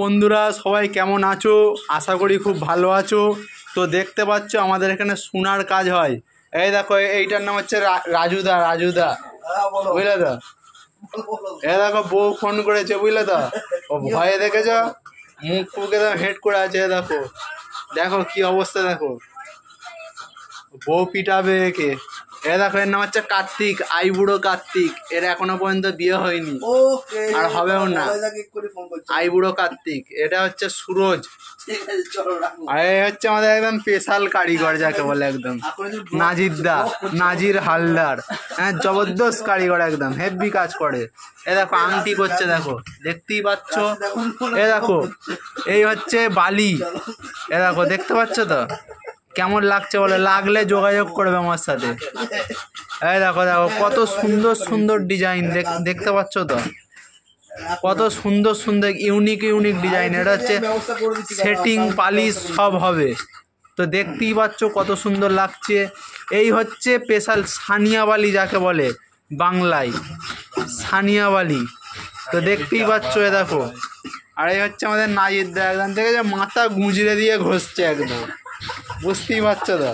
বন্ধুরা সবাই কেমন আছো? আশা করি খুব ভালো আছো। তো দেখতে পাচ্ছ আমাদের এখানে সোনার কাজ হয়। এই দেখো এইটার নাম হচ্ছে রাজুদা। বুঝলে তো? এই দেখো বউ ফোন করেছে, বুঝলে তো? ও ভয়ে দেখেছ, মুখ ফুকে হেড করে আছে। দেখো দেখো কি অবস্থা, দেখো বউ পিটাবে একে। দেখো এর নাম হচ্ছে কার্তিক, আইবুড়ো কার্তিক। এর এখনো পর্যন্ত বিয়ে হয়নি আর হবেও না। আইবুড়ো কার্তিক। এটা হচ্ছে সুরজ। আর এই হচ্ছে আমাদের একদম স্পেশাল কারিগর যাকে বলে, একদম নাজির হালদার। হ্যাঁ, জবরদস্ত কারিগর, একদম হেভি কাজ করে। দেখো আংটি করছে, দেখো দেখতেই পাচ্ছ। দেখো এই হচ্ছে বালি। দেখো দেখতে পাচ্ছ তো কেমন লাগছে বলে? লাগলে যোগাযোগ করবে আমার সাথে। দেখো দেখো কত সুন্দর সুন্দর ডিজাইন, দেখতে পাচ্ছ তো? কত সুন্দর সুন্দর ইউনিক ডিজাইন। এটা হচ্ছে সেটিং পালিশ সব হবে। তো দেখতেই পাচ্ছ কত সুন্দর লাগছে। এই হচ্ছে স্পেশাল সানিয়া বালি যাকে বলে বাংলায়, সানিয়া বালি। তো দেখতেই পাচ্ছ দেখো। আর এই হচ্ছে আমাদের নাজিরদা, একদম থেকে যে মাথা গুঁজরে দিয়ে ঘষছে একদম, বুঝতেই পারছো তো?